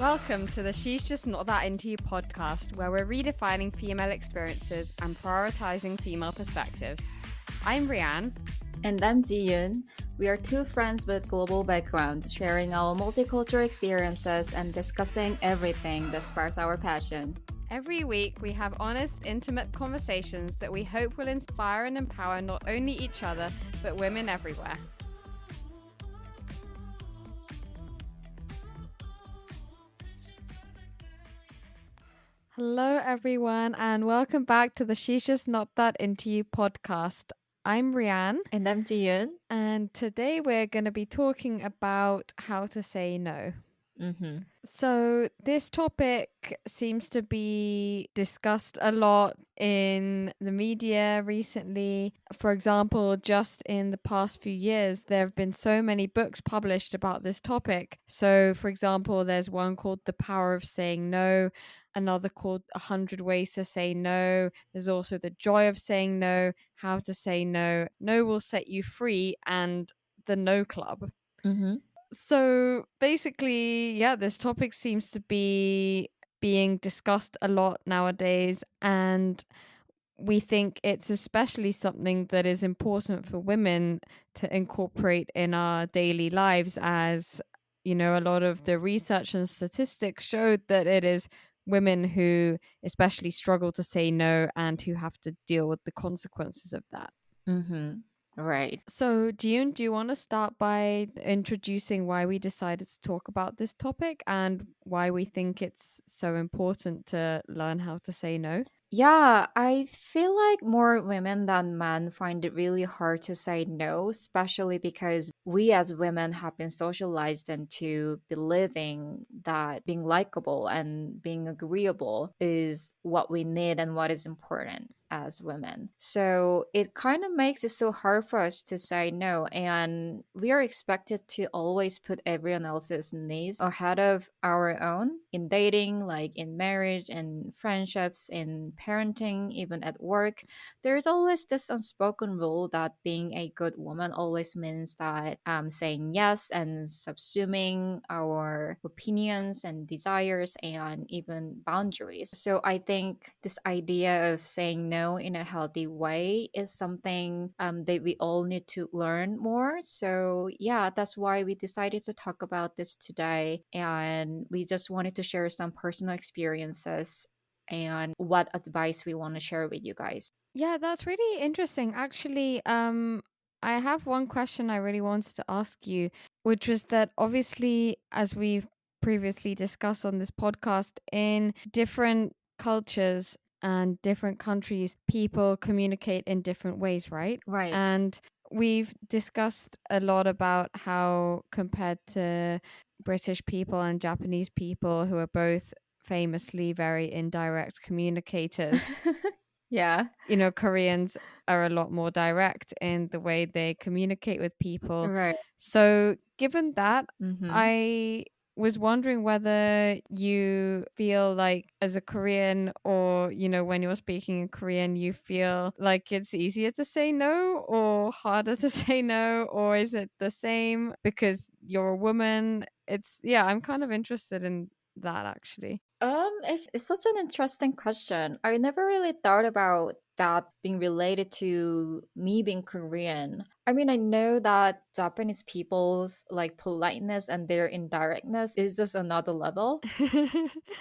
Welcome to the She's Just Not That Into You podcast, where we're redefining female experiences and prioritizing female perspectives. I'm Rianne. And I'm Jiyun. We are two friends with global background, sharing our multicultural experiences and discussing everything that sparks our passion. Every week, we have honest, intimate conversations that we hope will inspire and empower not only each other, but women everywhere. Hello, everyone, and welcome back to the She's Just Not That Into You podcast. I'm Rianne. And I'm Jiyun. And today we're going to be talking about how to say no. So this topic seems to be discussed a lot in the media recently. For example, just in the past few years, there have been so many books published about this topic. So, for example, there's one called The Power of Saying No, another called 100 Ways to Say No. There's also The Joy of Saying No, How to Say No, No Will Set You Free, and The No Club. So basically, this topic seems to be being discussed a lot nowadays, and we think it's especially something that is important for women to incorporate in our daily lives, as you know, a lot of the research and statistics showed that it is women who especially struggle to say no and who have to deal with the consequences of that. Right. So, June, do you want to start by introducing why we decided to talk about this topic and why we think it's so important to learn how to say no? Yeah, I feel like more women than men find it really hard to say no, especially because we as women have been socialized into believing that being likable and being agreeable is what we need and what is important as women. So it kind of makes it so hard for us to say no. And we are expected to always put everyone else's needs ahead of our own in dating, like in marriage and friendships, in parenting, even at work. There's always this unspoken rule that being a good woman always means that saying yes and subsuming our opinions and desires and even boundaries. So I think this idea of saying no in a healthy way is something that we all need to learn more. So yeah, that's why we decided to talk about this today, and we just wanted to share some personal experiences and what advice we want to share with you guys. Yeah, that's really interesting. Actually, I have one question I really wanted to ask you, which was that obviously, as we've previously discussed on this podcast, in different cultures and different countries, people communicate in different ways, right? Right. And we've discussed a lot about how, compared to British people and Japanese people, who are both famously very indirect communicators, Yeah. you know, Koreans are a lot more direct in the way they communicate with people. Right. So, given that, Mm-hmm. I was wondering whether you feel like, as a Korean, or, you know, when you're speaking in Korean, you feel like it's easier to say no or harder to say no, or is it the same because you're a woman? I'm kind of interested in that, actually. It's such an interesting question. I never really thought about that being related to me being Korean. I mean, I know that Japanese people's like politeness and their indirectness is just another level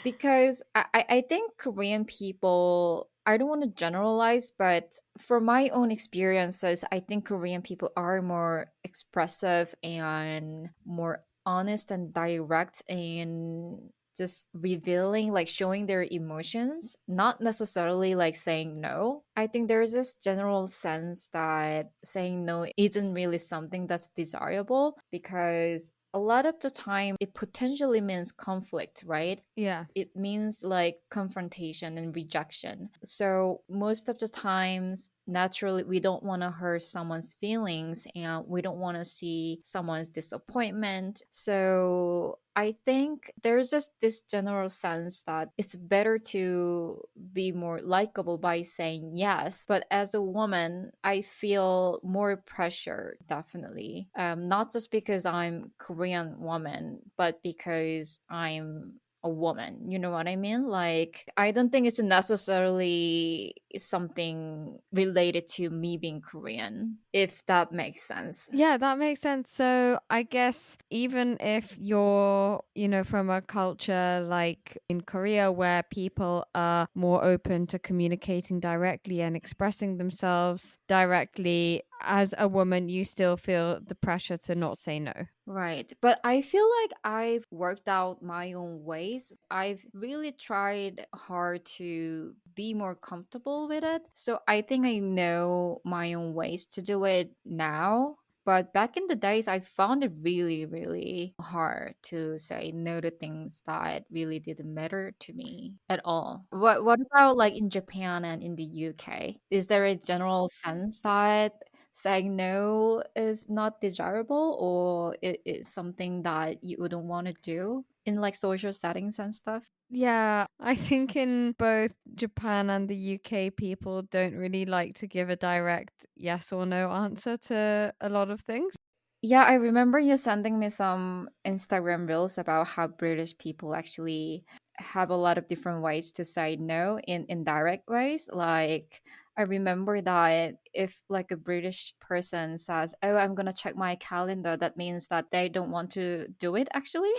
because I think Korean people, I don't want to generalize, but from my own experiences, I think Korean people are more expressive and more honest and direct in just revealing, like showing their emotions, not necessarily like saying no. I think there's this general sense that saying no isn't really something that's desirable because a lot of the time it potentially means conflict, right? Yeah. It means like confrontation and rejection. So most of the times, naturally, we don't want to hurt someone's feelings and we don't want to see someone's disappointment. So I think there's just this general sense that it's better to be more likable by saying yes. But as a woman, I feel more pressure, definitely. Not just because I'm Korean woman, but because I'm a woman. You know what I mean? Like, I don't think it's necessarily something related to me being Korean, if that makes sense. Yeah, that makes sense. So I guess even if you're, from a culture like in Korea where people are more open to communicating directly and expressing themselves directly, as a woman, you still feel the pressure to not say no. Right. But I feel like I've worked out my own ways. I've really tried hard to be more comfortable with it. So I think I know my own ways to do it now. But back in the days, I found it really, really hard to say no to things that really didn't matter to me at all. What about like in Japan and in the UK? Is there a general sense that saying no is not desirable, or it is something that you wouldn't want to do in like social settings and stuff? Yeah, I think in both Japan and the UK, people don't really like to give a direct yes or no answer to a lot of things. Yeah, I remember you sending me some Instagram reels about how British people actually have a lot of different ways to say no in indirect ways. Like, I remember that if like a British person says, "Oh, I'm gonna check my calendar," that means that they don't want to do it actually.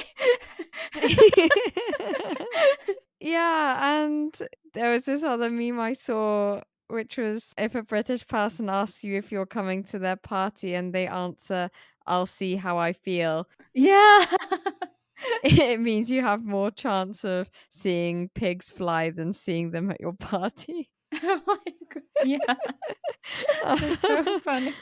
Yeah, and there was this other meme I saw, which was if a British person asks you if you're coming to their party and they answer, "I'll see how I feel," Yeah. it means you have more chance of seeing pigs fly than seeing them at your party. Oh my god. Yeah. That's so funny.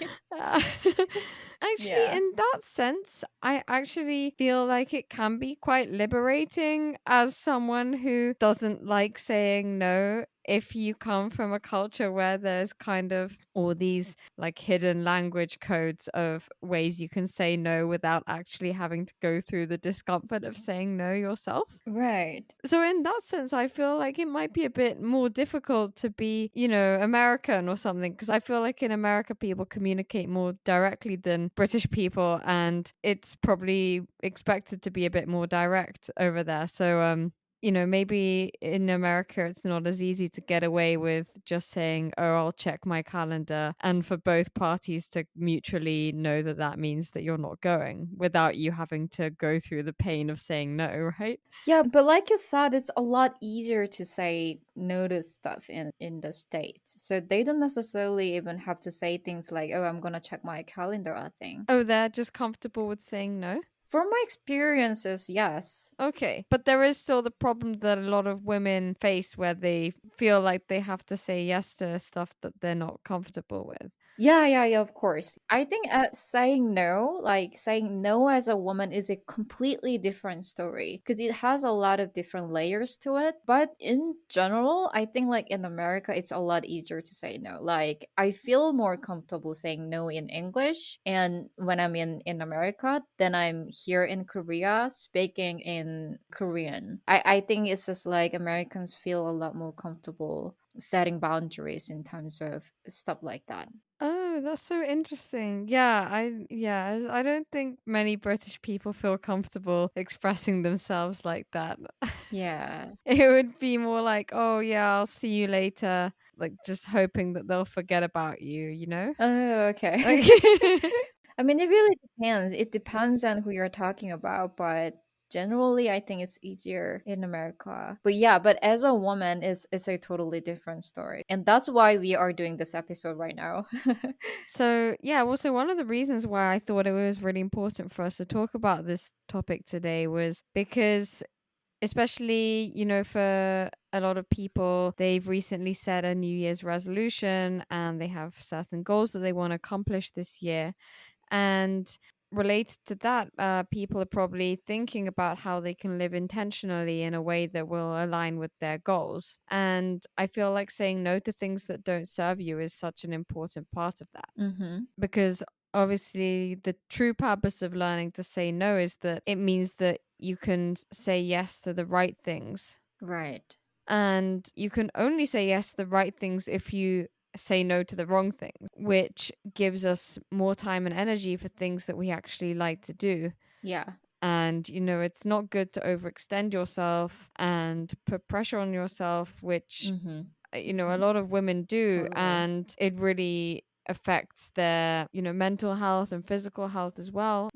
Actually, Yeah. in that sense, I actually feel like it can be quite liberating as someone who doesn't like saying no. If you come from a culture where there's kind of all these like hidden language codes of ways you can say no without actually having to go through the discomfort of saying no yourself. Right. So in that sense, I feel like it might be a bit more difficult to be, American or something, because I feel like in America people communicate more directly than British people, and it's probably expected to be a bit more direct over there. So maybe in America it's not as easy to get away with just saying, "Oh, I'll check my calendar," and for both parties to mutually know that that means that you're not going without you having to go through the pain of saying no, right? Yeah, but like you said, it's a lot easier to say no to stuff in the States. So they don't necessarily even have to say things like, "Oh, I'm gonna check my calendar," I think. Oh, they're just comfortable with saying no? From my experiences, yes. Okay. But there is still the problem that a lot of women face where they feel like they have to say yes to stuff that they're not comfortable with. Yeah, of course. I think saying no, like saying no as a woman, is a completely different story because it has a lot of different layers to it. But in general, I think like in America, it's a lot easier to say no. Like, I feel more comfortable saying no in English, and when I'm in America, than I'm here in Korea speaking in Korean. I think it's just like Americans feel a lot more comfortable setting boundaries in terms of stuff like that. Oh, that's so interesting. I don't think many British people feel comfortable expressing themselves like that. Yeah. It would be more like, "Oh yeah, I'll see you later," like just hoping that they'll forget about you, you know? Oh, okay. Like I mean, it really depends. It depends on who you're talking about, but generally, I think it's easier in America. But yeah, but as a woman, it's a totally different story, and that's why we are doing this episode right now. So, yeah, also one of the reasons why I thought it was really important for us to talk about this topic today was because, especially, for a lot of people, they've recently set a New Year's resolution and they have certain goals that they want to accomplish this year. And related to that, people are probably thinking about how they can live intentionally in a way that will align with their goals. And I feel like saying no to things that don't serve you is such an important part of that, Mm-hmm. because obviously the true purpose of learning to say no is that it means that you can say yes to the right things, Right. and you can only say yes to the right things if you say no to the wrong things, which gives us more time and energy for things that we actually like to do. Yeah. And, it's not good to overextend yourself and put pressure on yourself, which, a lot of women do. Totally. And it really affects their, mental health and physical health as well.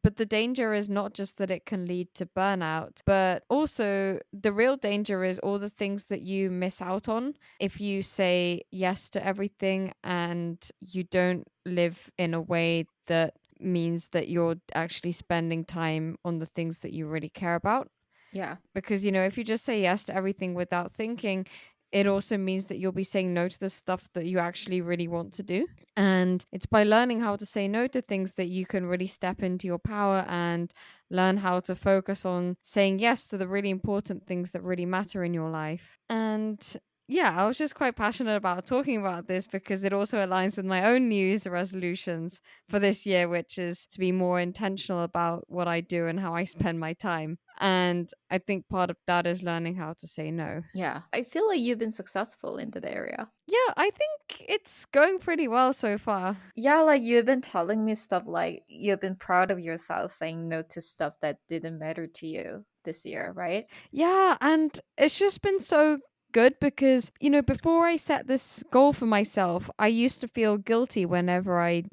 But the danger is not just that it can lead to burnout, but also the real danger is all the things that you miss out on if you say yes to everything and you don't live in a way that means that you're actually spending time on the things that you really care about. Yeah. Because, if you just say yes to everything without thinking, it also means that you'll be saying no to the stuff that you actually really want to do. And it's by learning how to say no to things that you can really step into your power and learn how to focus on saying yes to the really important things that really matter in your life. And yeah, I was just quite passionate about talking about this because it also aligns with my own New Year's resolutions for this year, which is to be more intentional about what I do and how I spend my time. And I think part of that is learning how to say no. Yeah. I feel like you've been successful in that area. Yeah, I think it's going pretty well so far. Yeah, like you've been telling me stuff like you've been proud of yourself saying no to stuff that didn't matter to you this year, right? Yeah, and it's just been so good because, before I set this goal for myself, I used to feel guilty whenever I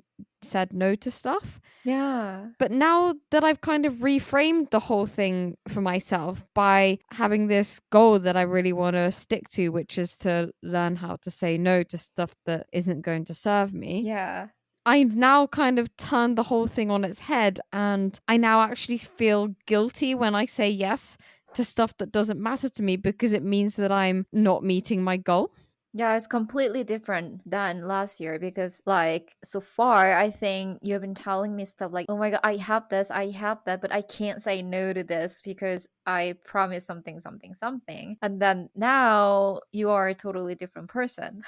said no to stuff. Yeah. But now that I've kind of reframed the whole thing for myself by having this goal that I really want to stick to, which is to learn how to say no to stuff that isn't going to serve me. Yeah. I've now kind of turned the whole thing on its head, and I now actually feel guilty when I say yes to stuff that doesn't matter to me because it means that I'm not meeting my goal. Yeah, it's completely different than last year because, like, so far, I think you've been telling me stuff like, oh my God, I have this, I have that, but I can't say no to this because I promised something, something, something. And then now you are a totally different person.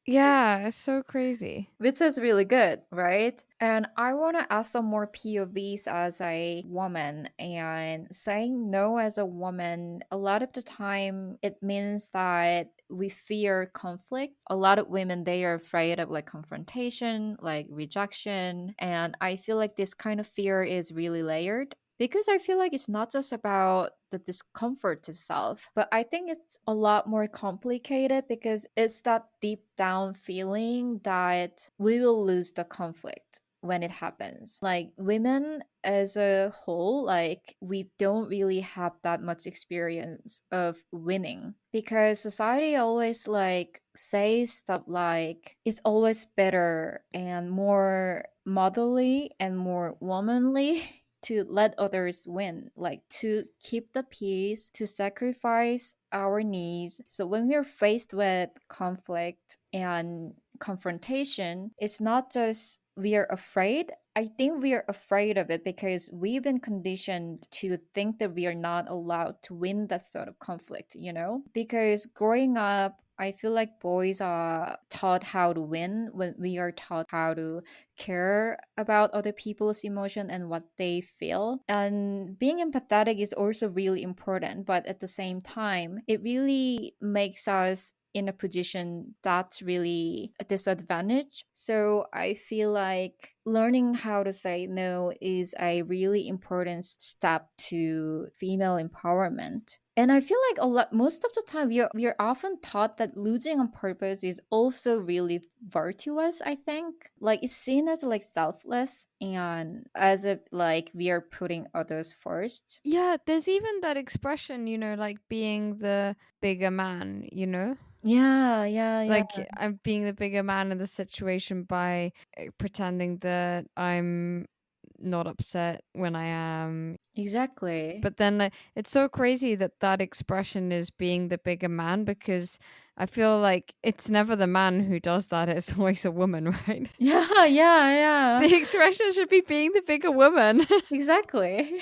Yeah, it's so crazy. Which is really good, right? And I want to ask some more POVs as a woman. And saying no as a woman, a lot of the time, it means that we fear conflict. A lot of women, they are afraid of like confrontation, like rejection. And I feel like this kind of fear is really layered. Because I feel like it's not just about the discomfort itself, but I think it's a lot more complicated because it's that deep down feeling that we will lose the conflict when it happens. Like women as a whole, like we don't really have that much experience of winning because society always like says stuff like it's always better and more motherly and more womanly to let others win, like to keep the peace, to sacrifice our needs. So when we're faced with conflict and confrontation, it's not just we are afraid. I think we are afraid of it because we've been conditioned to think that we are not allowed to win that sort of conflict, you know? Because growing up, I feel like boys are taught how to win when we are taught how to care about other people's emotion and what they feel. And being empathetic is also really important, but at the same time, it really makes us in a position that's really a disadvantage. So I feel like learning how to say no is a really important step to female empowerment. And I feel like a lot, most of the time, we are often taught that losing on purpose is also really virtuous. I think, like it's seen as like selfless and as if like we are putting others first. Yeah, there's even that expression, like being the bigger man, Yeah, yeah, yeah. Like I'm being the bigger man in the situation by pretending that I'm not upset when I am. Exactly. But then it's so crazy that that expression is being the bigger man because I feel like it's never the man who does that. It's always a woman, right? Yeah, yeah, yeah. The expression should be being the bigger woman. Exactly.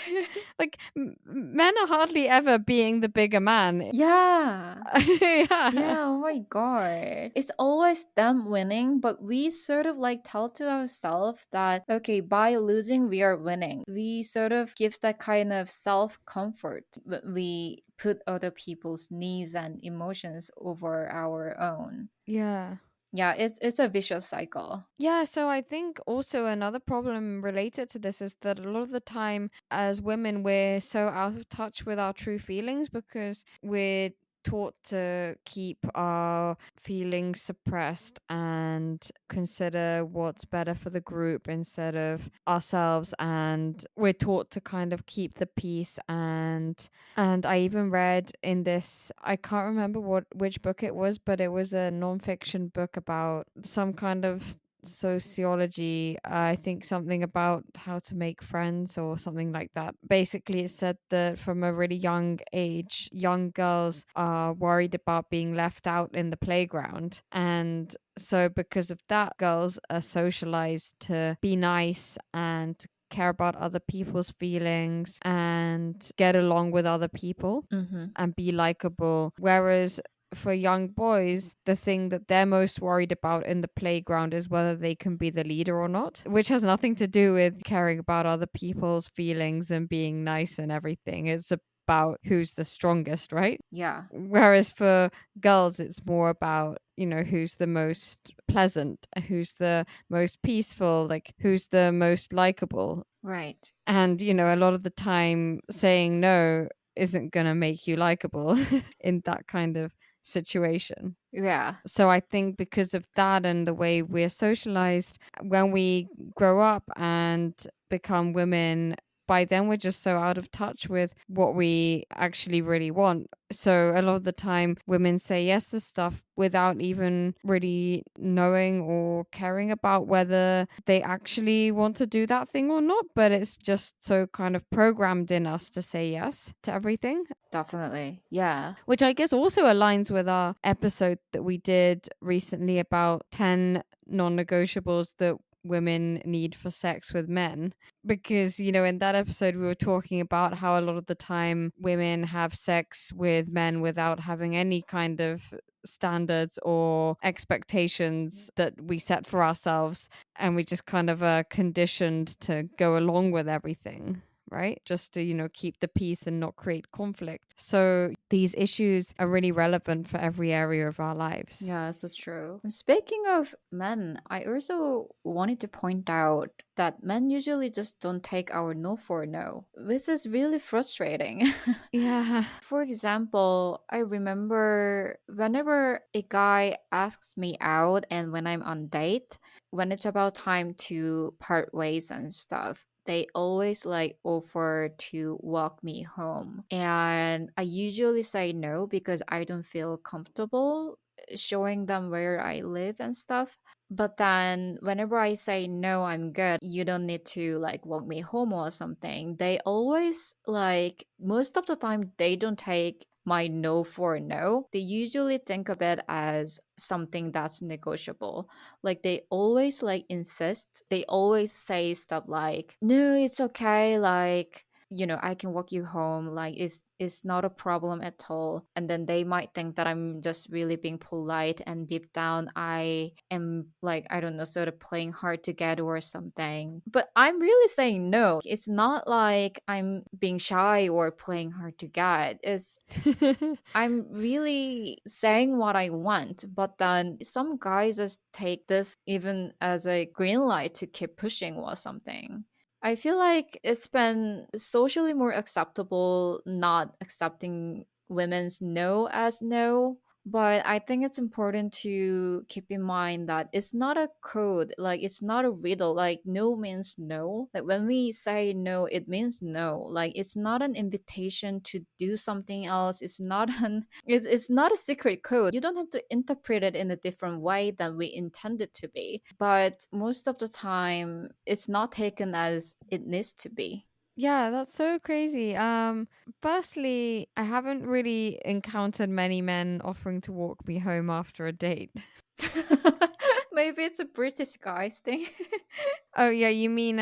Like men are hardly ever being the bigger man. Yeah. Yeah. Yeah, oh my god. It's always them winning, but we sort of like tell to ourselves that, okay, by losing, we are winning. We sort of give that kind of self comfort. We put other people's needs and emotions over our own. Yeah. Yeah, it's a vicious cycle. Yeah, so I think also another problem related to this is that a lot of the time as women, we're so out of touch with our true feelings because we're taught to keep our feelings suppressed and consider what's better for the group instead of ourselves, and we're taught to kind of keep the peace. And I even read in this, I can't remember which book it was, but it was a nonfiction book about some kind of sociology. I think something about how to make friends or something like that. Basically, it said that from a really young age, young girls are worried about being left out in the playground. And so, because of that, girls are socialized to be nice and to care about other people's feelings and get along with other people Mm-hmm. and be likable. Whereas for young boys, the thing that they're most worried about in the playground is whether they can be the leader or not, which has nothing to do with caring about other people's feelings and being nice and everything. It's about who's the strongest, right? Yeah. Whereas for girls, it's more about, who's the most pleasant, who's the most peaceful, like who's the most likable. Right. And, a lot of the time saying no isn't going to make you likable in that kind of situation. Yeah. So I think because of that and the way we're socialized, when we grow up and become women, by then we're just so out of touch with what we actually really want. So a lot of the time women say yes to stuff without even really knowing or caring about whether they actually want to do that thing or not, but it's just so kind of programmed in us to say yes to everything. Definitely. Yeah. Which I guess also aligns with our episode that we did recently about 10 non negotiables that women need for sex with men. Because, in that episode, we were talking about how a lot of the time women have sex with men without having any kind of standards or expectations that we set for ourselves. And we just kind of are conditioned to go along with everything, right? Just to, keep the peace and not create conflict. So these issues are really relevant for every area of our lives. Yeah, so true. Speaking of men, I also wanted to point out that men usually just don't take our no for no. This is really frustrating. Yeah. For example, I remember whenever a guy asks me out and when I'm on date, when it's about time to part ways and stuff, they always like offer to walk me home. And I usually say no because I don't feel comfortable showing them where I live and stuff. But then whenever I say no, I'm good, you don't need to like walk me home or something, they always like most of the time they don't take my no for a no. They usually think of it as something that's negotiable. Like they always like insist. They always say stuff like, "No, it's okay. Like, I can walk you home. Like it's not a problem at all." And then they might think that I'm just really being polite and deep down I am like, I don't know, sort of playing hard to get or something. But I'm really saying no. It's not like I'm being shy or playing hard to get. It's I'm really saying what I want, but then some guys just take this even as a green light to keep pushing or something. I feel like it's been socially more acceptable not accepting women's no as no. But I think it's important to keep in mind that it's not a code, like it's not a riddle. Like no means no. Like when we say no, it means no. Like it's not an invitation to do something else. It's not it's not a secret code. You don't have to interpret it in a different way than we intend it to be. But most of the time it's not taken as it needs to be. Yeah, that's so crazy. Firstly, I haven't really encountered many men offering to walk me home after a date. Maybe it's a British guys thing. Oh yeah, you mean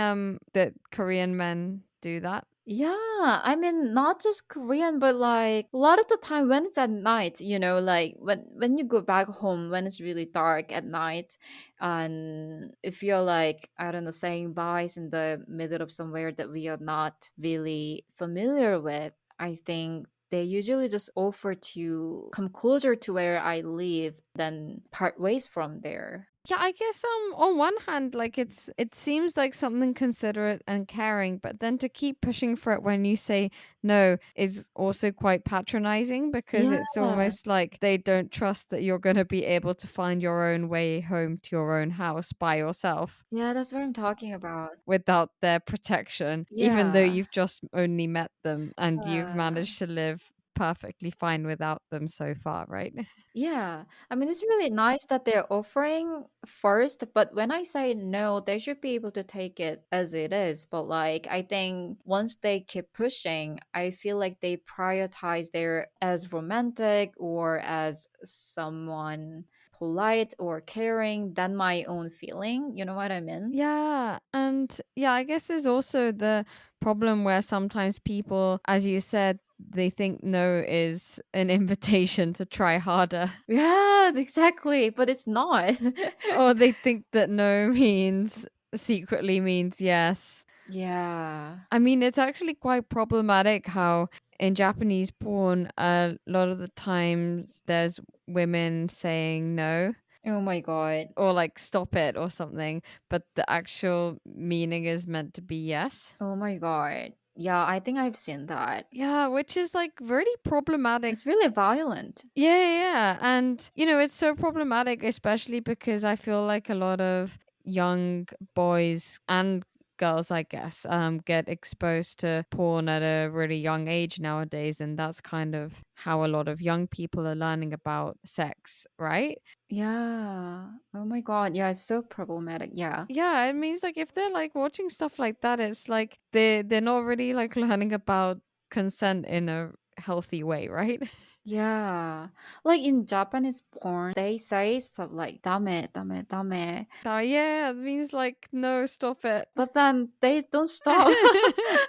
that Korean men do that? Yeah, I mean not just Korean, but like a lot of the time when it's at night, like when you go back home when it's really dark at night, and if you're like I don't know saying byes in the middle of somewhere that we are not really familiar with, I think they usually just offer to come closer to where I live, then part ways from there. Yeah, I guess on one hand, like it seems like something considerate and caring, but then to keep pushing for it when you say no is also quite patronizing, because Yeah. it's almost like they don't trust that you're going to be able to find your own way home to your own house by yourself Yeah, that's what I'm talking about. without their protection, even though Yeah. you've just only met them and you've Uh, managed to live perfectly fine without them so far, right? yeah. I mean, it's really nice that they're offering first, but when I say no, they should be able to take it as it is. But like, I think once they keep pushing, I feel like they prioritize their as romantic or as someone polite or caring than my own feeling. You know what I mean? Yeah, and yeah, I guess there's also the problem where sometimes people, as you said, they think no is an invitation to try harder, Yeah, exactly. But it's not. or they think that no means secretly means yes. Yeah. I mean, it's actually quite problematic how in Japanese porn, a lot of the times there's women saying no Oh my God. or like stop it or something, but the actual meaning is meant to be yes. Oh my God. Yeah, I think I've seen that. Yeah, which is like really problematic. It's really violent. Yeah. And, it's so problematic, especially because I feel like a lot of young boys and girls, I guess, get exposed to porn at a really young age nowadays. And that's kind of how a lot of young people are learning about sex, right? Yeah. Oh my God. Yeah, it's so problematic. Yeah. Yeah, it means like if they're like watching stuff like that, it's like they're not really like learning about consent in a healthy way, right? Yeah. Like in Japanese porn, they say stuff like dame, dame, dame. Oh yeah, it means like no, stop it. But then they don't stop.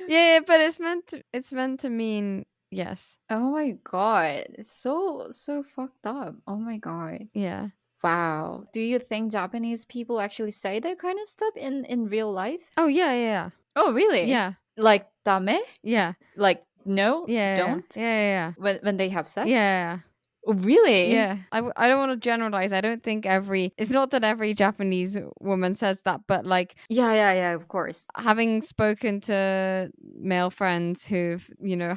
Yeah, but it's meant to mean yes. Oh my God. It's so fucked up. Oh my God. Yeah. Wow. Do you think Japanese people actually say that kind of stuff in real life? Oh yeah. Oh, really? Yeah. Like dame? Yeah. Like no, Yeah. don't? Yeah. When they have sex? Yeah. Oh, really? Yeah. I don't want to generalize. I don't think it's not that every Japanese woman says that, but like Yeah, of course. having spoken to male friends who've,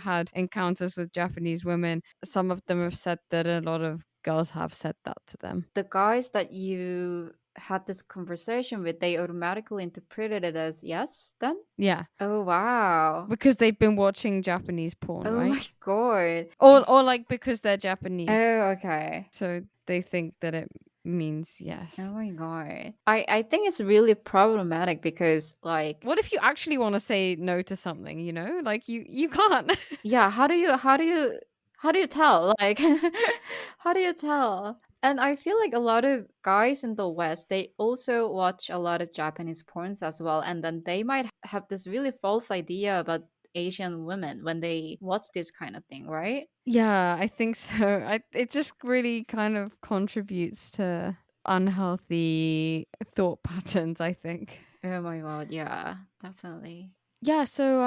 had encounters with Japanese women, some of them have said that a lot of girls have said that to them. The guys that you had this conversation with, they automatically interpreted it as yes, then? Yeah. Oh, wow. Because they've been watching Japanese porn, Oh right? my God. Or like because they're Japanese. Oh, okay. So they think that it means yes. Oh my God. I think it's really problematic because like What if you actually want to say no to something, Like you can't. yeah, how do you tell? Like how do you tell? And I feel like a lot of guys in the West, they also watch a lot of Japanese porns as well. And then they might have this really false idea about Asian women when they watch this kind of thing, right? Yeah, I think so. It just really kind of contributes to unhealthy thought patterns, I think. Oh my God, yeah, definitely. Yeah, so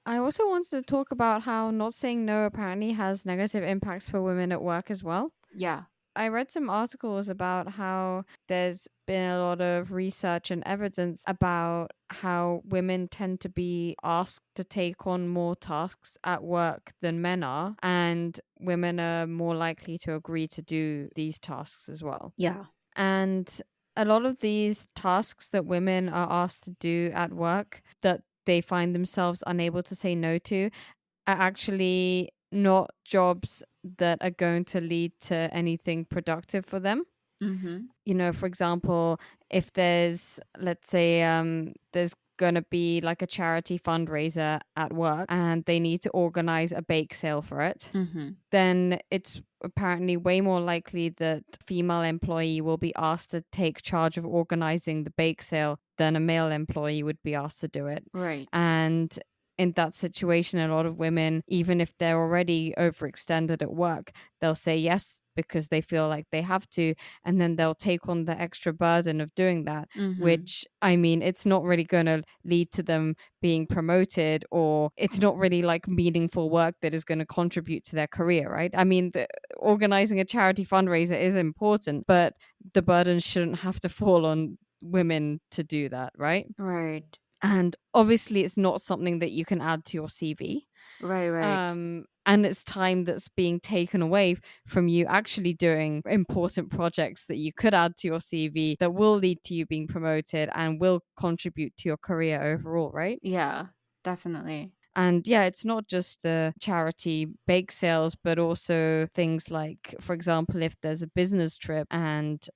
I also wanted to talk about how not saying no apparently has negative impacts for women at work as well. Yeah. I read some articles about how there's been a lot of research and evidence about how women tend to be asked to take on more tasks at work than men are, and women are more likely to agree to do these tasks as well. Yeah. And a lot of these tasks that women are asked to do at work that they find themselves unable to say no to are actually not jobs that are going to lead to anything productive for them. Mm-hmm. For example, if there's, let's say, there's going to be like a charity fundraiser at work and they need to organize a bake sale for it, then it's apparently way more likely that female employee will be asked to take charge of organizing the bake sale than a male employee would be asked to do it. Right. And in that situation, a lot of women, even if they're already overextended at work, they'll say yes because they feel like they have to, and then they'll take on the extra burden of doing that, which, I mean, it's not really going to lead to them being promoted, or it's not really like meaningful work that is going to contribute to their career, right? I mean, organizing a charity fundraiser is important, but the burden shouldn't have to fall on women to do that, right? Right. And obviously it's not something that you can add to your CV. Right. And it's time that's being taken away from you actually doing important projects that you could add to your CV that will lead to you being promoted and will contribute to your career overall, right? Yeah, definitely. And yeah, it's not just the charity bake sales, but also things like, for example, if there's a business trip and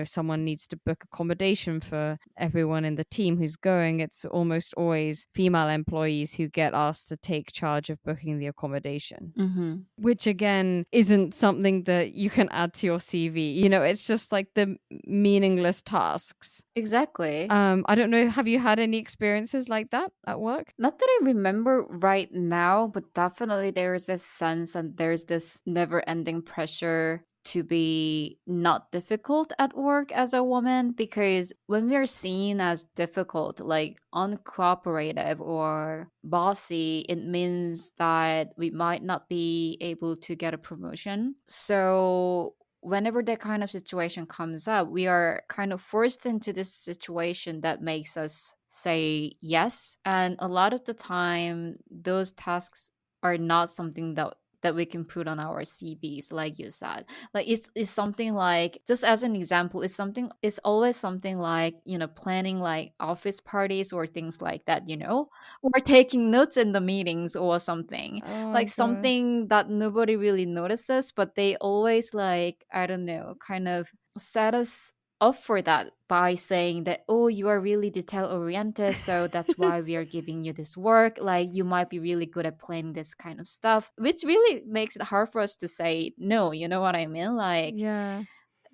someone needs to book accommodation for everyone in the team who's going, it's almost always female employees who get asked to take charge of booking the accommodation, which again isn't something that you can add to your CV. It's just like the meaningless tasks. Exactly. I don't know, have you had any experiences like that at work? Not that I remember right now, but definitely there's this sense and there's this never ending pressure to be not difficult at work as a woman, because when we're seen as difficult, like uncooperative or bossy, it means that we might not be able to get a promotion. So whenever that kind of situation comes up, we are kind of forced into this situation that makes us say yes. And a lot of the time, those tasks are not something that we can put on our CVs, like you said. Like it's something like, just as an example, it's always something like, planning like office parties or things like that, or taking notes in the meetings or something. Oh Like god. something that nobody really notices, but they always, like, I don't know, kind of set us up for that by saying that, oh, you are really detail oriented, so that's why we are giving you this work. Like, you might be really good at planning this kind of stuff, which really makes it hard for us to say no. You know what I mean? Like, Yeah.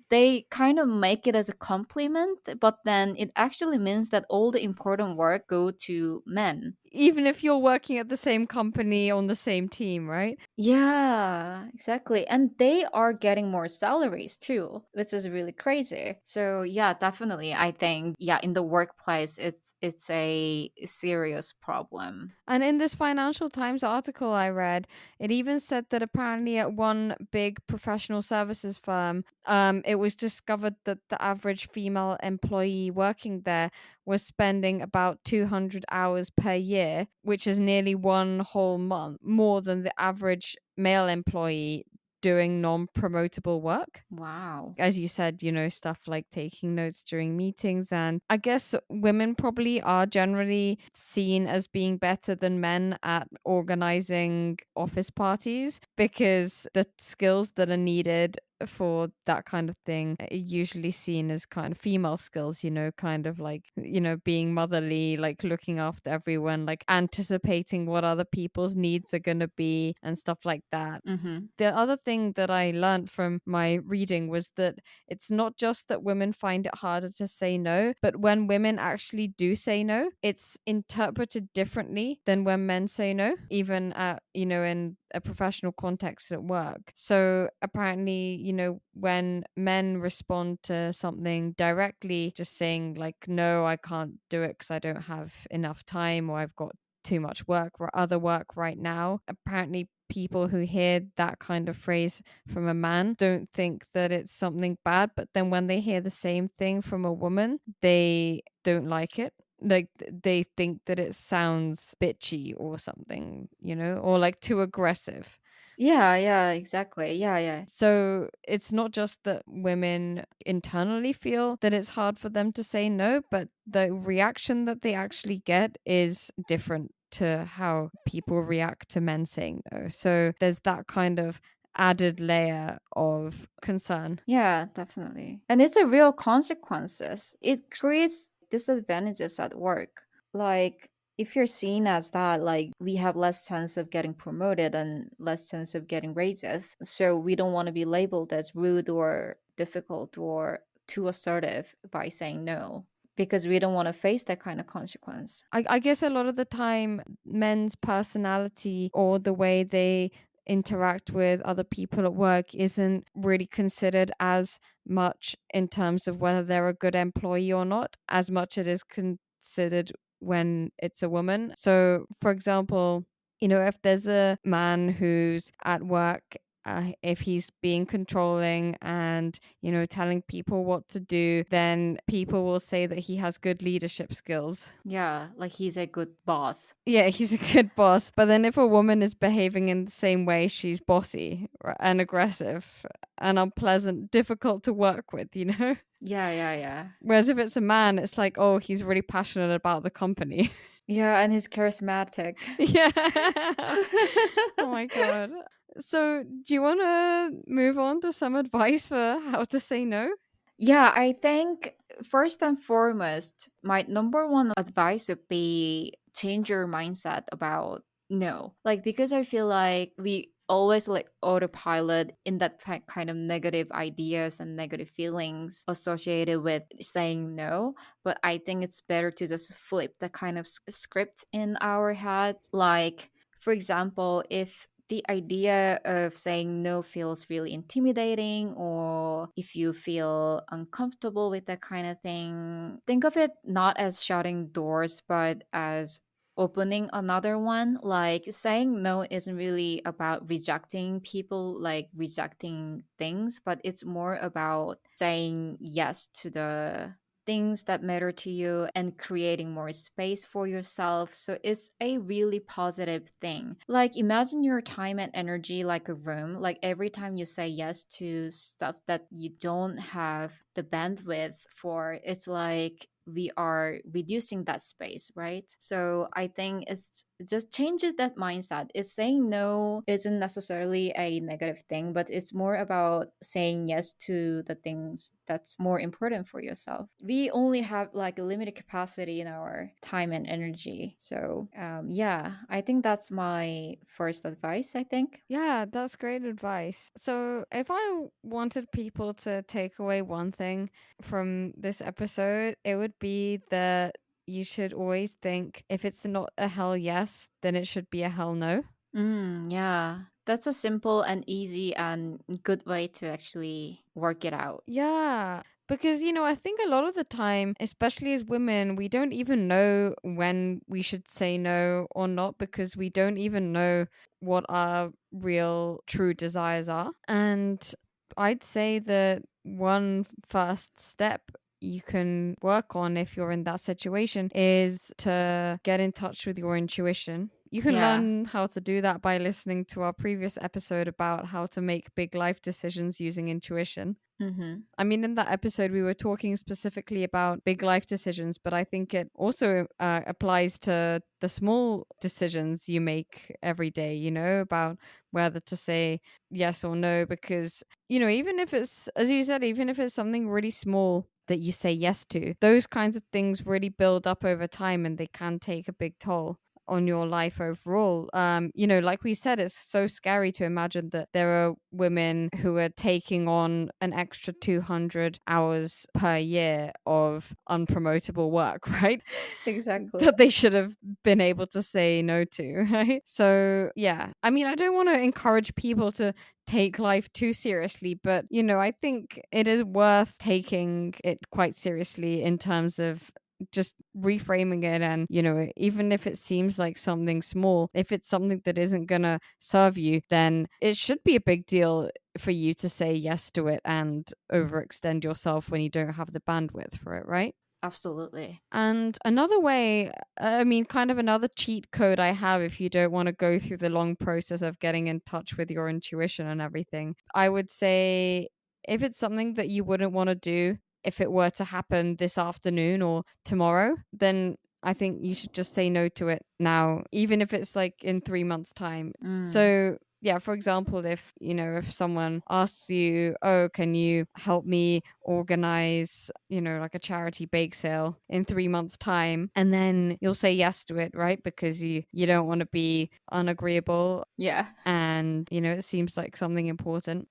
they kind of make it as a compliment, but then it actually means that all the important work go to men. Even if you're working at the same company on the same team, right? Yeah, exactly. And they are getting more salaries too, which is really crazy. So yeah, definitely. I think, yeah, in the workplace it's a serious problem. And in this Financial Times article I read, it even said that apparently at one big professional services firm, it was discovered that the average female employee working there was spending about 200 hours per year, which is nearly one whole month more than the average male employee doing non-promotable work. Wow. As you said, stuff like taking notes during meetings. And I guess women probably are generally seen as being better than men at organizing office parties, because the skills that are needed for that kind of thing are usually seen as kind of female skills, kind of like, being motherly, like looking after everyone, like anticipating what other people's needs are going to be and stuff like that. The other thing that I learned from my reading was that it's not just that women find it harder to say no, but when women actually do say no, it's interpreted differently than when men say no, even at, in a professional context at work. So apparently, when men respond to something directly, just saying like, no, I can't do it because I don't have enough time, or I've got too much work or other work right now, apparently people who hear that kind of phrase from a man don't think that it's something bad, but then when they hear the same thing from a woman, they don't like it. Like, they think that it sounds bitchy or something, or like too aggressive. Yeah, exactly. Yeah. So it's not just that women internally feel that it's hard for them to say no, but the reaction that they actually get is different to how people react to men saying no. So there's that kind of added layer of concern. Yeah, definitely. And it's a real consequences. It creates disadvantages at work. Like, if you're seen as that, like, we have less chance of getting promoted and less chance of getting raises. So we don't want to be labeled as rude or difficult or too assertive by saying no, because we don't want to face that kind of consequence. I guess a lot of the time, men's personality or the way they interact with other people at work isn't really considered as much in terms of whether they're a good employee or not, as much it is considered when it's a woman. So, for example, if there's a man who's at work, if he's being controlling and, telling people what to do, then people will say that he has good leadership skills. Yeah, like he's a good boss. Yeah, he's a good boss. But then if a woman is behaving in the same way, she's bossy and aggressive and unpleasant, difficult to work with, Yeah. Whereas if it's a man, it's like, oh, he's really passionate about the company. Yeah, and he's charismatic. Yeah. Oh my God. So, do you want to move on to some advice for how to say no? Yeah, I think first and foremost, my number one advice would be change your mindset about no. Like, because I feel like we always like autopilot in that kind of negative ideas and negative feelings associated with saying no. But I think it's better to just flip the kind of script in our head. Like, for example, if the idea of saying no feels really intimidating, or if you feel uncomfortable with that kind of thing, think of it not as shutting doors, but as opening another one. Like, saying no isn't really about rejecting people, like rejecting things, but it's more about saying yes to the things that matter to you and creating more space for yourself. So it's a really positive thing. Like, imagine your time and energy like a room. Like, every time you say yes to stuff that you don't have the bandwidth for, it's like we are reducing that space, right? So I think it just changes that mindset. It's saying no isn't necessarily a negative thing, but it's more about saying yes to the things that's more important for yourself. We only have like a limited capacity in our time and energy. So yeah, I think that's my first advice, I think. Yeah, that's great advice. So, if I wanted people to take away one thing from this episode, it would be that you should always think if it's not a hell yes, then it should be a hell no. Yeah, that's a simple and easy and good way to actually work it out. Yeah. Because, I think a lot of the time, especially as women, we don't even know when we should say no or not because we don't even know what our real true desires are. And I'd say that one first step you can work on if you're in that situation is to get in touch with your intuition. You can learn how to do that by listening to our previous episode about how to make big life decisions using intuition. I mean, in that episode, we were talking specifically about big life decisions, but I think it also applies to the small decisions you make every day, about whether to say yes or no. Because, even if it's, as you said, even if it's something really small that you say yes to, those kinds of things really build up over time and they can take a big toll on your life overall. Like we said, it's so scary to imagine that there are women who are taking on an extra 200 hours per year of unpromotable work, right? Exactly. That they should have been able to say no to, right? So, yeah. I mean, I don't want to encourage people to take life too seriously, but I think it is worth taking it quite seriously in terms of just reframing it. And even if it seems like something small, if it's something that isn't gonna serve you, then it should be a big deal for you to say yes to it and overextend yourself when you don't have the bandwidth for it, right? Absolutely. And another way, I mean, kind of another cheat code I have if you don't want to go through the long process of getting in touch with your intuition and everything, I would say if it's something that you wouldn't want to do, if it were to happen this afternoon or tomorrow, then I think you should just say no to it now, even if it's like in 3 months' time. So, yeah, for example, if someone asks you, oh, can you help me organize, like a charity bake sale in 3 months' time, and then you'll say yes to it, right? Because you don't want to be unagreeable. Yeah. And, it seems like something important.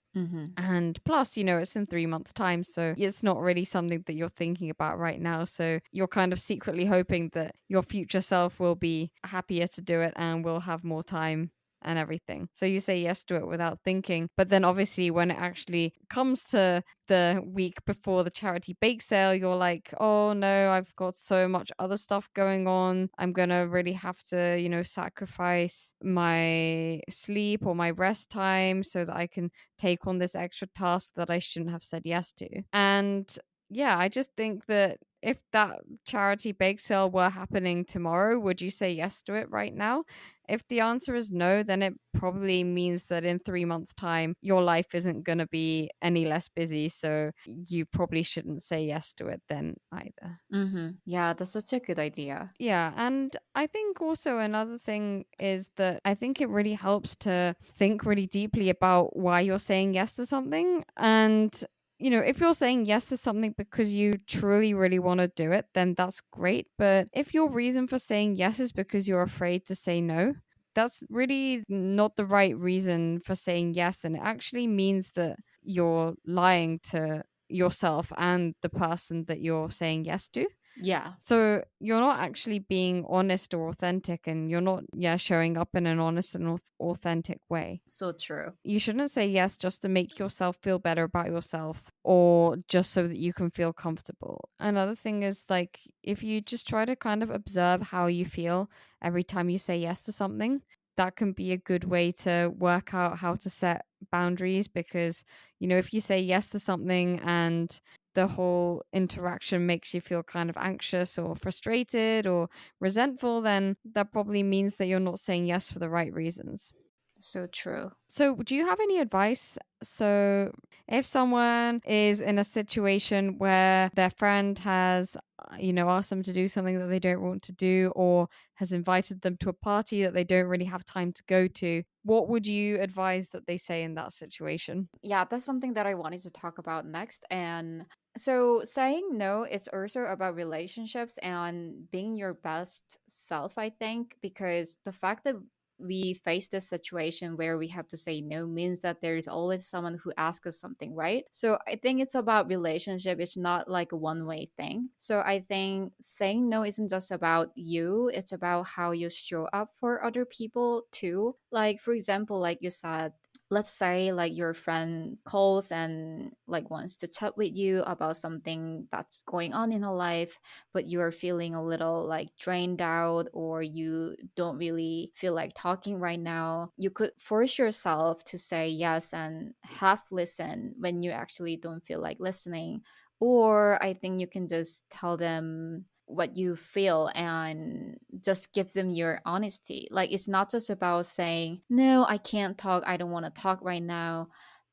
And plus, it's in 3 months' time. So it's not really something that you're thinking about right now. So you're kind of secretly hoping that your future self will be happier to do it and will have more time and everything. So you say yes to it without thinking. But then obviously when it actually comes to the week before the charity bake sale, you're like, oh no, I've got so much other stuff going on. I'm going to really have to, sacrifice my sleep or my rest time so that I can take on this extra task that I shouldn't have said yes to. And yeah, I just think that if that charity bake sale were happening tomorrow, would you say yes to it right now? If the answer is no, then it probably means that in 3 months' time, your life isn't going to be any less busy. So you probably shouldn't say yes to it then either. Yeah, that's such a good idea. Yeah. And I think also another thing is that I think it really helps to think really deeply about why you're saying yes to something. And if you're saying yes to something because you truly, really want to do it, then that's great. But if your reason for saying yes is because you're afraid to say no, that's really not the right reason for saying yes. And it actually means that you're lying to yourself and the person that you're saying yes to. Yeah. So you're not actually being honest or authentic, and you're not, showing up in an honest and authentic way. So true. You shouldn't say yes just to make yourself feel better about yourself or just so that you can feel comfortable. Another thing is, like, if you just try to kind of observe how you feel every time you say yes to something, that can be a good way to work out how to set boundaries. Because, if you say yes to something and the whole interaction makes you feel kind of anxious or frustrated or resentful, then that probably means that you're not saying yes for the right reasons. So true. So, do you have any advice? So, if someone is in a situation where their friend has, asked them to do something that they don't want to do, or has invited them to a party that they don't really have time to go to, what would you advise that they say in that situation? Yeah, that's something that I wanted to talk about next. And so saying no, it's also about relationships and being your best self, I think, because the fact that we face this situation where we have to say no means that there's always someone who asks us something, right? So I think it's about relationship. It's not like a one-way thing. So I think saying no isn't just about you, it's about how you show up for other people too. Like, for example, like you said, let's say like your friend calls and like wants to chat with you about something that's going on in her life, but you are feeling a little like drained out, or you don't really feel like talking right now, you could force yourself to say yes and half listen when you actually don't feel like listening. Or I think you can just tell them what you feel and just give them your honesty. Like, it's not just about saying, no, I can't talk, I don't want to talk right now.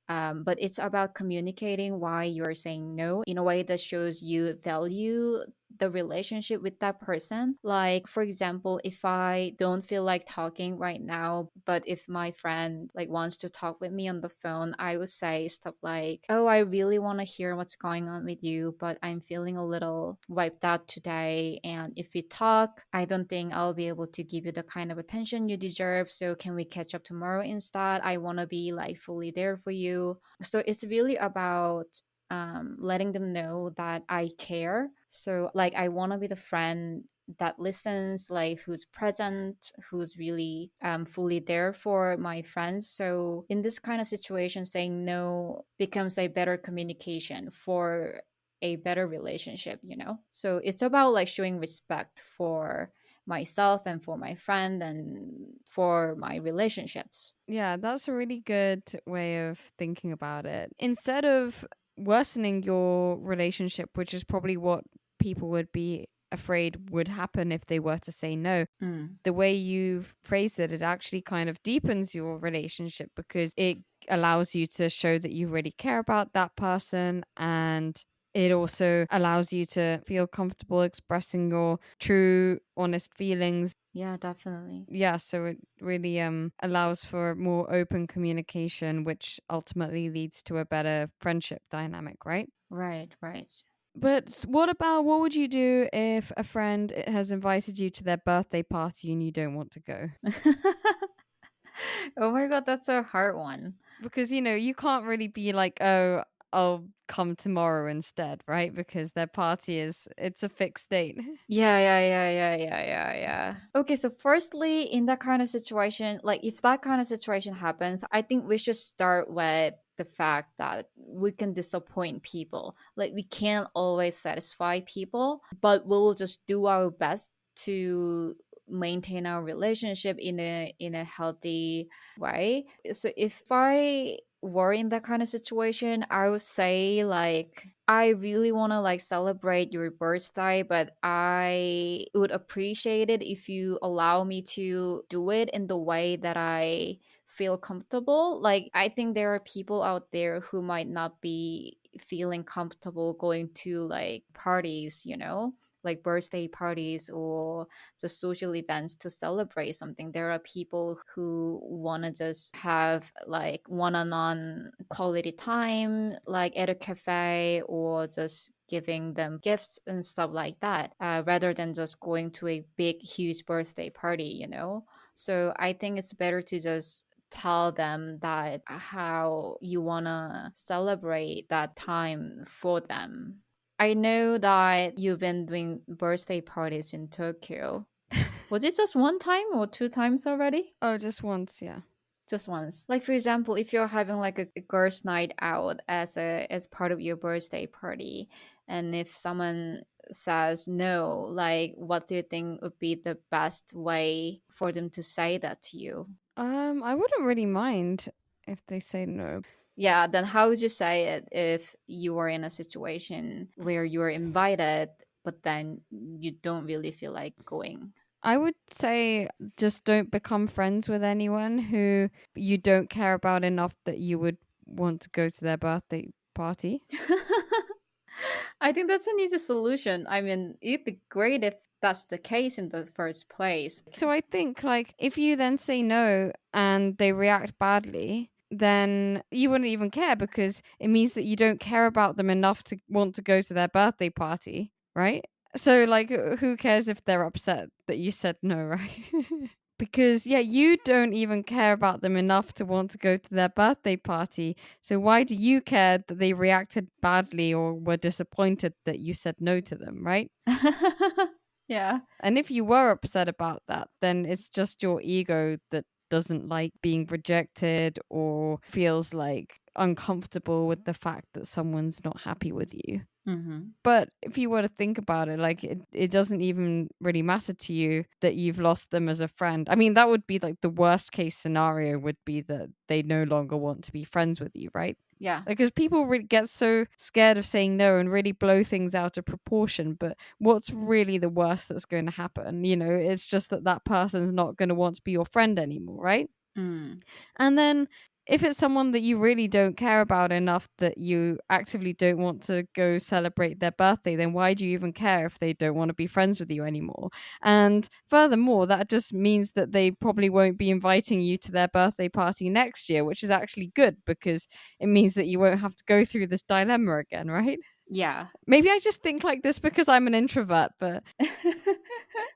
But it's about communicating why you're saying no in a way that shows you value the relationship with that person. Like, for example, if I don't feel like talking right now, but if my friend like wants to talk with me on the phone, I would say stuff like, oh, I really want to hear what's going on with you, but I'm feeling a little wiped out today, and if we talk, I don't think I'll be able to give you the kind of attention you deserve, so can we catch up tomorrow instead? I want to be like fully there for you. So it's really about letting them know that I care. So, like, I want to be the friend that listens, like who's present, who's really fully there for my friends. So, in this kind of situation, saying no becomes a better communication for a better relationship, you know? So, it's about like showing respect for myself and for my friend and for my relationships. Yeah, that's a really good way of thinking about it. Instead of worsening your relationship, which is probably what people would be afraid would happen if they were to say no, the way you've phrased it, it actually kind of deepens your relationship because it allows you to show that you really care about that person, and it also allows you to feel comfortable expressing your true, honest feelings. Yeah, definitely. Yeah, so it really allows for more open communication, which ultimately leads to a better friendship dynamic, right? Right, right. But what would you do if a friend has invited you to their birthday party and you don't want to go? Oh my god, that's a hard one. Because, you can't really be like, oh, I'll come tomorrow instead, right? Because their party it's a fixed date. Yeah. Okay, so firstly, in that kind of situation, like if that kind of situation happens, I think we should start with the fact that we can disappoint people. Like we can't always satisfy people, but we will just do our best to maintain our relationship in a healthy way. So if I were in that kind of situation, I would say like I really want to like celebrate your birthday, but I would appreciate it if you allow me to do it in the way that I feel comfortable. Like I think there are people out there who might not be feeling comfortable going to like parties, you know, like birthday parties or just social events to celebrate something. There are people who want to just have like one-on-one quality time, like at a cafe or just giving them gifts and stuff like that, rather than just going to a big, huge birthday party, you know? So I think it's better to just tell them that how you want to celebrate that time for them. I know that you've been doing birthday parties in Tokyo. Was it just one time or two times already? Oh, just once, yeah. Just once. Like for example, if you're having like a girls' night out as part of your birthday party, and if someone says no, like what do you think would be the best way for them to say that to you? I wouldn't really mind if they say no. Yeah, then how would you say it if you were in a situation where you were invited, but then you don't really feel like going? I would say just don't become friends with anyone who you don't care about enough that you would want to go to their birthday party. I think that's an easy solution. I mean, it'd be great if that's the case in the first place. So I think like if you then say no and they react badly, then you wouldn't even care because it means that you don't care about them enough to want to go to their birthday party, right? So like who cares if they're upset that you said no, right? Because yeah, you don't even care about them enough to want to go to their birthday party. So why do you care that they reacted badly or were disappointed that you said no to them, right? Yeah. And if you were upset about that, then it's just your ego that doesn't like being rejected or feels like uncomfortable with the fact that someone's not happy with you. Mm-hmm. But if you were to think about it, like it doesn't even really matter to you that you've lost them as a friend. I mean, that would be like the worst case scenario would be that they no longer want to be friends with you, right? Yeah. Because people really get so scared of saying no and really blow things out of proportion. But what's really the worst that's going to happen? You know, it's just that that person's not going to want to be your friend anymore, right? Mm. And then if it's someone that you really don't care about enough that you actively don't want to go celebrate their birthday, then why do you even care if they don't want to be friends with you anymore? And furthermore, that just means that they probably won't be inviting you to their birthday party next year, which is actually good because it means that you won't have to go through this dilemma again, right? Yeah. Maybe I just think like this because I'm an introvert, but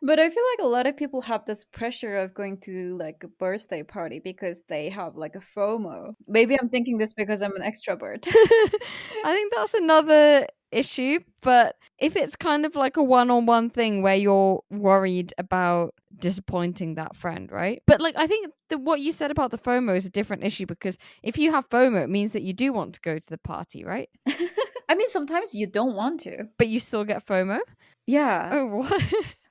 but I feel like a lot of people have this pressure of going to like a birthday party because they have like a FOMO. Maybe I'm thinking this because I'm an extrovert. I think that's another issue, but if it's kind of like a one-on-one thing where you're worried about disappointing that friend, right? But like I think what you said about the FOMO is a different issue because if you have FOMO, it means that you do want to go to the party, right? I mean, sometimes you don't want to, but you still get FOMO. Yeah. Oh, what?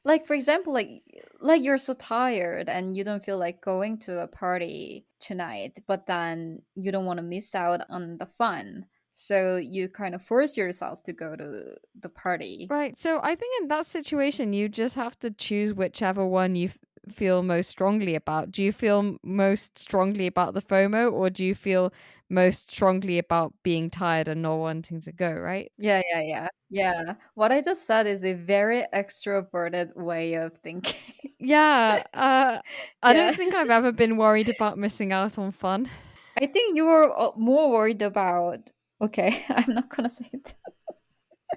Like for example, like you're so tired and you don't feel like going to a party tonight, but then you don't want to miss out on the fun. So you kind of force yourself to go to the party. Right. So I think in that situation, you just have to choose whichever one you feel most strongly about. Do you feel most strongly about the FOMO or do you feel most strongly about being tired and not wanting to go, right? Yeah. What I just said is a very extroverted way of thinking. Yeah. I don't think I've ever been worried about missing out on fun. I think you were more worried about. Okay, I'm not gonna say it.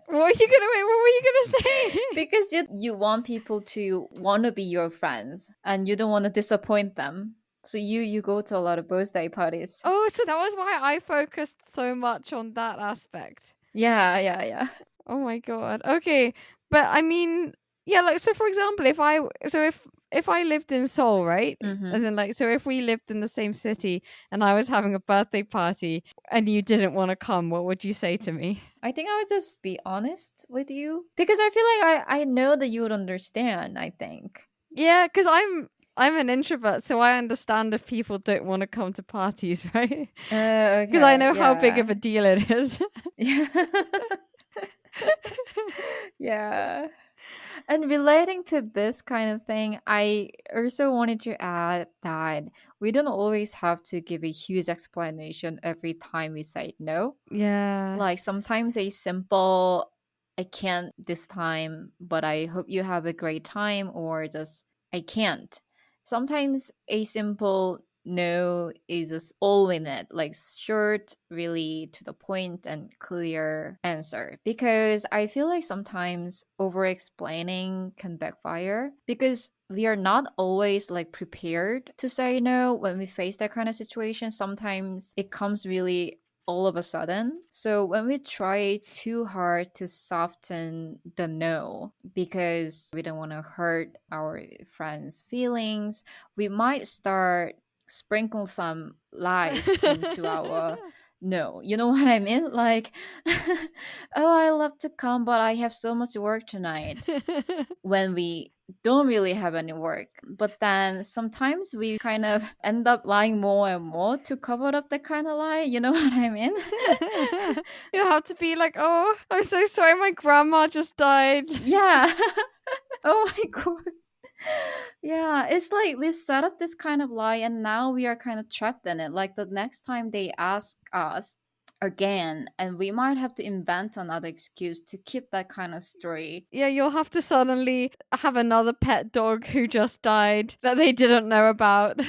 What were you gonna say? Because you want people to want to be your friends and you don't want to disappoint them. So you go to a lot of birthday parties. Oh, so that was why I focused so much on that aspect. Yeah. Oh my god. Okay, but I mean, yeah, like so. For example, if I lived in Seoul, right? As in, like, so if we lived in the same city and I was having a birthday party and you didn't want to come, what would you say to me? I think I would just be honest with you because I feel like I know that you would understand. I think. Yeah, because I'm an introvert, so I understand if people don't want to come to parties, right? Because I Okay. know how big of a deal it is. Yeah. Yeah. And relating to this kind of thing, I also wanted to add that we don't always have to give a huge explanation every time we say no. Yeah. Like sometimes a simple, I can't this time, but I hope you have a great time, or just, I can't. Sometimes a simple no is just all in it, like short, really to the point, and clear answer. Because I feel like sometimes over explaining can backfire because we are not always like prepared to say no when we face that kind of situation. Sometimes it comes really all of a sudden. So when we try too hard to soften the no because we don't want to hurt our friends' feelings, we might start sprinkle some lies into our no. You know what I mean? Like, oh, I love to come, but I have so much work tonight. When we don't really have any work. But then sometimes we kind of end up lying more and more to cover up that kind of lie. You know what I mean? You have to be like, oh, I'm so sorry, my grandma just died. Yeah. Oh my god. Yeah, it's like we've set up this kind of lie and now we are kind of trapped in it. Like the next time they ask us again, and we might have to invent another excuse to keep that kind of story. Yeah, you'll have to suddenly have another pet dog who just died that they didn't know about.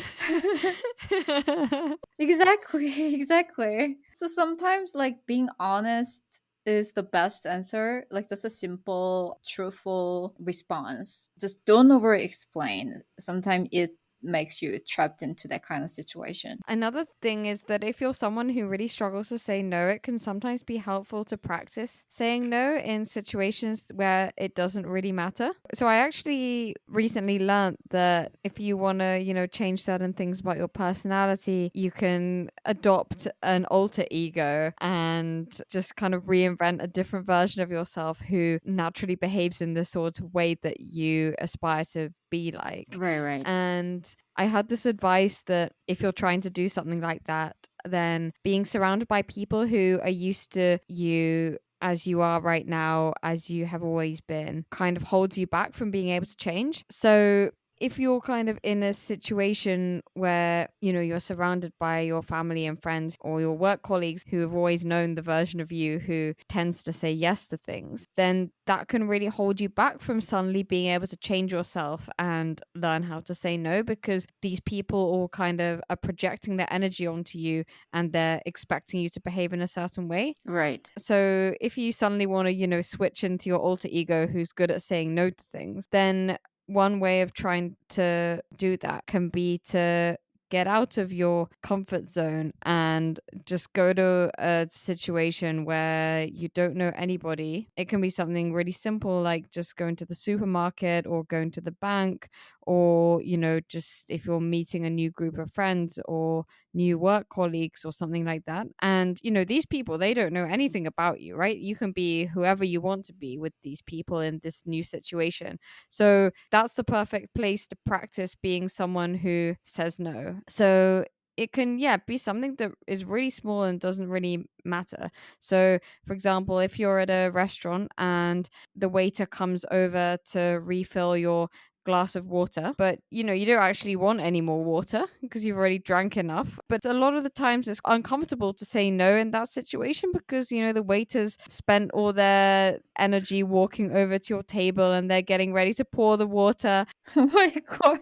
Exactly. So sometimes like being honest is the best answer, like just a simple truthful response. Just don't over explain. Sometimes it makes you trapped into that kind of situation. Another thing is that if you're someone who really struggles to say no, it can sometimes be helpful to practice saying no in situations where it doesn't really matter. So I actually recently learned that if you want to, change certain things about your personality, you can adopt an alter ego and just kind of reinvent a different version of yourself who naturally behaves in the sort of way that you aspire to be like. Right. And I had this advice that if you're trying to do something like that, then being surrounded by people who are used to you as you are right now, as you have always been, kind of holds you back from being able to change. So if you're kind of in a situation where, you're surrounded by your family and friends or your work colleagues who have always known the version of you who tends to say yes to things, then that can really hold you back from suddenly being able to change yourself and learn how to say no, because these people all kind of are projecting their energy onto you and they're expecting you to behave in a certain way. Right. So if you suddenly want to, switch into your alter ego who's good at saying no to things, then one way of trying to do that can be to get out of your comfort zone and just go to a situation where you don't know anybody. It can be something really simple like just going to the supermarket or going to the bank, or just if you're meeting a new group of friends or new work colleagues or something like that. And these people, they don't know anything about you, right? You can be whoever you want to be with these people in this new situation. So that's the perfect place to practice being someone who says no. So it can be something that is really small and doesn't really matter. So for example, if you're at a restaurant and the waiter comes over to refill your glass of water, but you don't actually want any more water because you've already drank enough. But a lot of the times it's uncomfortable to say no in that situation because the waiters spent all their energy walking over to your table and they're getting ready to pour the water. Oh my god.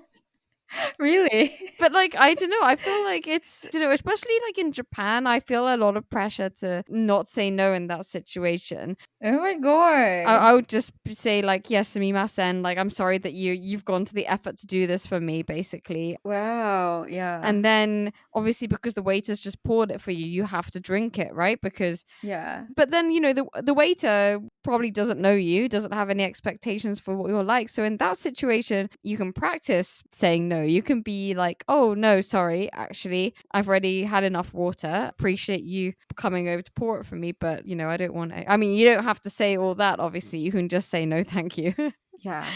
Really? But like, I don't know. I feel like it's, you know, especially like in Japan, I feel a lot of pressure to not say no in that situation. Oh my god. I would just say like, yes, sumimasen. Like, I'm sorry that you've gone to the effort to do this for me, basically. Wow. Yeah. And then obviously because the waiter's just poured it for you, you have to drink it, right? Because yeah. but then, you know, the waiter probably doesn't know you, doesn't have any expectations for what you're like. So in that situation, you can practice saying no. You can be like, oh, no, sorry, actually, I've already had enough water. Appreciate you coming over to pour it for me. But, you know, I don't want to. I mean, you don't have to say all that, obviously. You can just say no, thank you. Yeah.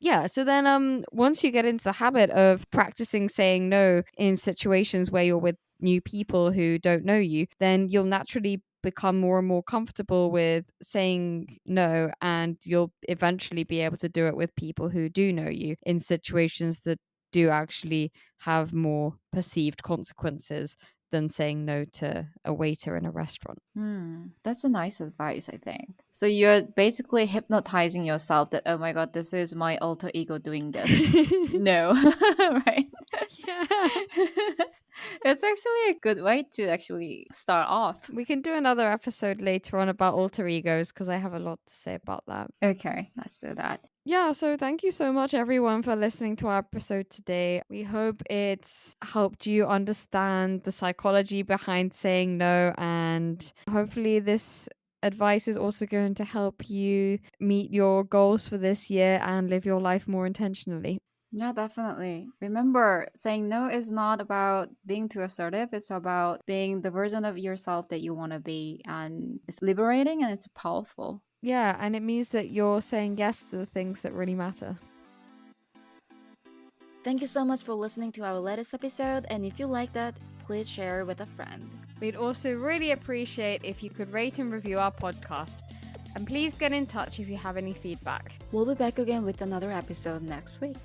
Yeah. So then once you get into the habit of practicing saying no in situations where you're with new people who don't know you, then you'll naturally become more and more comfortable with saying no, and you'll eventually be able to do it with people who do know you in situations that do actually have more perceived consequences than saying no to a waiter in a restaurant. That's a nice advice, I think. So you're basically hypnotizing yourself that, oh my god, this is my alter ego doing this. No. Right? Yeah. It's actually a good way to actually start off. We can do another episode later on about alter egos because I have a lot to say about that. Okay, let's do that. Yeah, so thank you so much, everyone, for listening to our episode today. We hope it's helped you understand the psychology behind saying no, and hopefully, this advice is also going to help you meet your goals for this year and live your life more intentionally. Yeah, definitely. Remember, saying no is not about being too assertive. It's about being the version of yourself that you want to be. And it's liberating and it's powerful. Yeah, and it means that you're saying yes to the things that really matter. Thank you so much for listening to our latest episode. And if you like that, please share with a friend. We'd also really appreciate if you could rate and review our podcast. And please get in touch if you have any feedback. We'll be back again with another episode next week.